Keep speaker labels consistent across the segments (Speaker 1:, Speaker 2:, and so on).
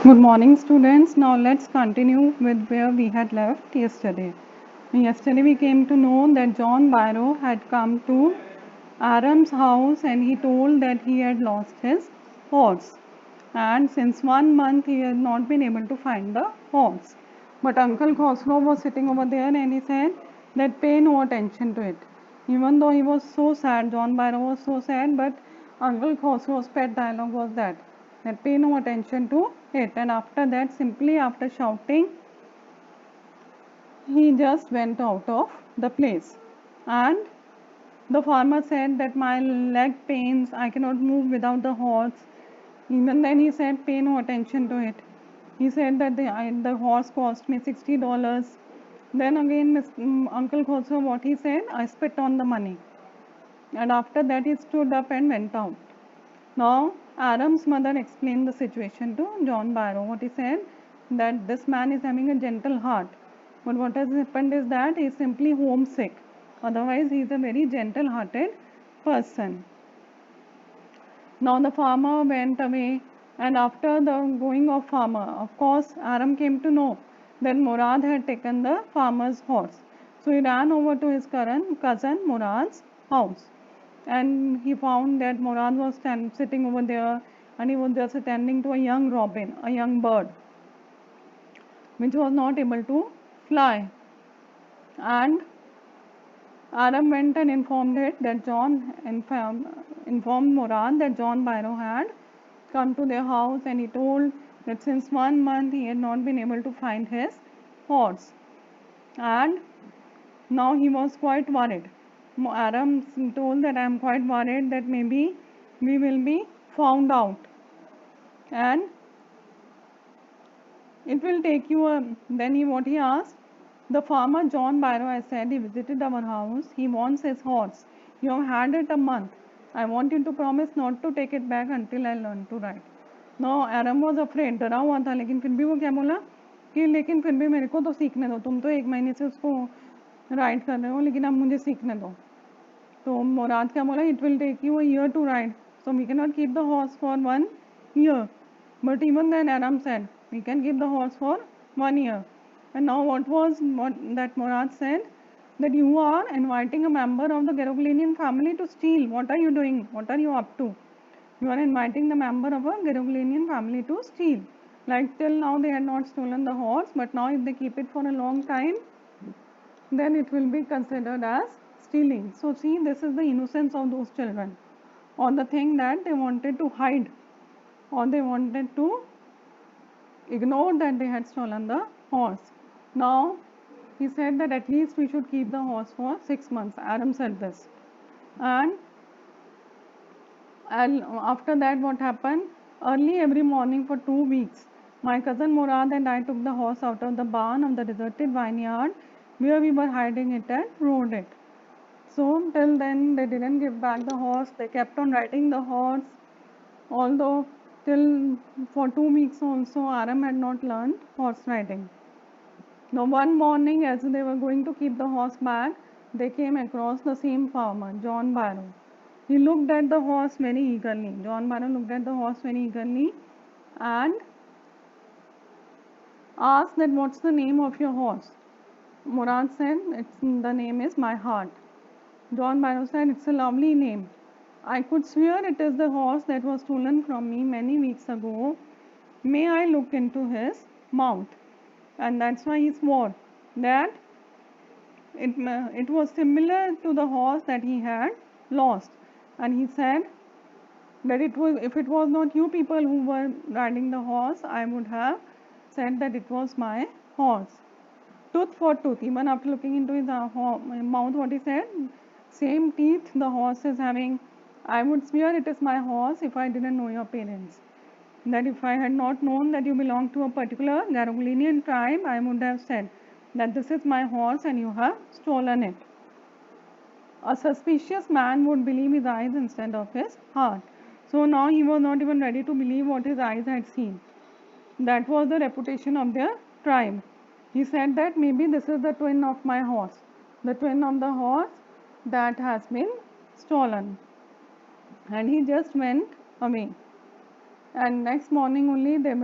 Speaker 1: Good morning, students. Now let's continue with where we had left yesterday. Yesterday we came to know that John Barrow had come to Aram's house and he told that he had lost his horse. And since 1 month he had not been able to find the horse. But Uncle Khosrow was sitting over there and he said that pay no attention to it. Even though he was so sad, John Barrow was so sad, but Uncle Khosrow's pet dialogue was that pay no attention to it. And after that, simply after shouting, he just went out of the place. And the farmer said that my leg pains, I cannot move without the horse. Even then he said pay no attention to it. He said that the horse cost me $60. Then again Uncle Khosrow, what he said, I spit on the money. And after that he stood up and went out. Now, Aram's mother explained the situation to John Barrow. What he said, that this man is having a gentle heart, but what has happened is that he is simply homesick. Otherwise, he is a very gentle-hearted person. Now the farmer went away, and after the going of farmer, of course, Aram came to know that Murad had taken the farmer's horse. So he ran over to his cousin Murad's house, and he found that Murad was sitting over there, and he was just attending to a young robin, a young bird, which was not able to fly. And Aram went and informed informed Murad that John Barrow had come to their house, and he told that since 1 month he had not been able to find his horse, and now he was quite worried. Aram told that I am quite worried that maybe we will be found out, and it will take you a. Then what he asked, the farmer John Barrow, I said, he visited our house. He wants his horse. You have had it a month. I want you to promise not to take it back until I learn to ride. Now Aram was afraid, डरा हुआ था, लेकिन फिर भी वो क्या बोला कि लेकिन फिर भी मेरे को तो सीखने दो, तुम तो 1 महीने से उसको राइड कर रहे हो, लेकिन अब मुझे सीखने दो. तो मुराद क्या बोला, it will take you a year to ride, so we cannot keep the horse for 1 year. But even then Aram said, we can keep the horse for 1 year. And now what that Murad said, that you are inviting a member of the Geroglinian family to steal. What are you doing? What are you up to? You are inviting the member of a Geroglinian family to steal. Like till now they had not stolen the horse, but now if they keep it for a long time, then it will be considered as stealing. So see, this is the innocence of those children, or the thing that they wanted to hide, or they wanted to ignore that they had stolen the horse. Now he said that at least we should keep the horse for 6 months. Aram said this, and after that what happened, early every morning for 2 weeks, my cousin Murad and I took the horse out of the barn of the deserted vineyard where we were hiding it and rode it. So till then they didn't give back the horse. They kept on riding the horse, although till for 2 weeks also Aram had not learned horse riding. Now one morning as they were going to keep the horse back, they came across the same farmer, John Barrow. He looked at the horse very eagerly. John Barrow looked at the horse very eagerly and asked that what's the name of your horse? Murad said the name is My Heart. John Barrow said it's a lovely name. I could swear it is the horse that was stolen from me many weeks ago. May I look into his mouth? And that's why he swore that it was similar to the horse that he had lost. And he said that if it was not you people who were riding the horse, I would have said that it was my horse. Tooth for tooth, even after looking into his mouth, what he said, same teeth the horse is having. I would swear it is my horse if I didn't know your parents. That if I had not known that you belong to a particular Garoglinian tribe, I would have said that this is my horse and you have stolen it. A suspicious man would believe his eyes instead of his heart. So now he was not even ready to believe what his eyes had seen. That was the reputation of their tribe. He said that maybe this is the twin of my horse, the twin of the horse that has been stolen. And he just went away. And next morning only they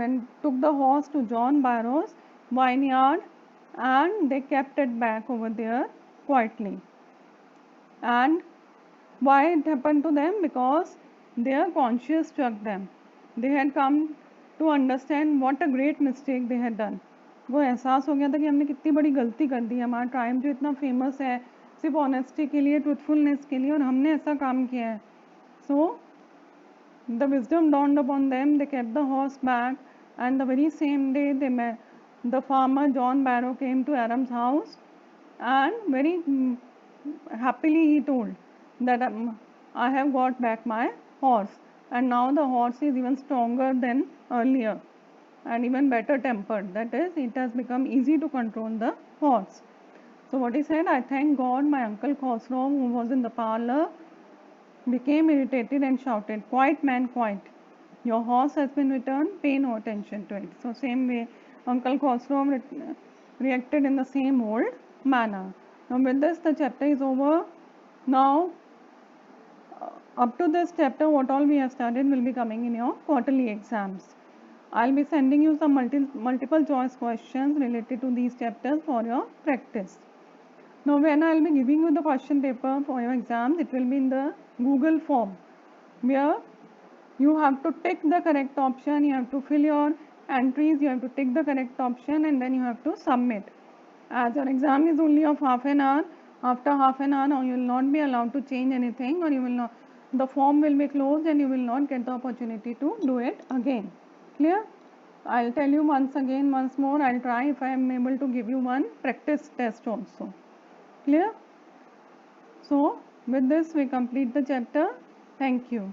Speaker 1: took the horse to John Barrow's vineyard and they kept it back over there quietly. And why it happened to them? Because their conscience struck them. They had come to understand what a great mistake they had done. वो एहसास हो गया था कि हमने कितनी बड़ी गलती कर दी है. हमारा ट्राइब जो इतना फेमस है सिर्फ ऑनेस्टी के लिए, ट्रूथफुलनेस के लिए, और हमने ऐसा काम किया है. So the wisdom dawned upon them. They kept the horse back, and the very same day they met. The farmer John Barrow came to Aram's house, and very happily he told that I have got back my horse, and now the horse is even stronger than earlier and even better tempered. That is, it has become easy to control the horse. So what he said, I thank God my uncle Khosrow, who was in the parlor, became irritated and shouted, "Quiet, man, quiet. Your horse has been returned, pay no attention to it." So same way, Uncle Khosrow reacted in the same old manner. Now with this, the chapter is over. Now, up to this chapter, what all we have studied will be coming in your quarterly exams. I'll be sending you some multiple choice questions related to these chapters for your practice. Now, when I'll be giving you the question paper for your exams, it will be in the Google form, where you have to tick the correct option, you have to fill your entries, you have to tick the correct option, and then you have to submit. As your exam is only of half an hour, after half an hour you will not be allowed to change anything, or you will not, the form will be closed and you will not get the opportunity to do it again. Clear? I'll tell you once again, once more, I'll try if I am able to give you one practice test also. Clear? So with this we complete the chapter. Thank you.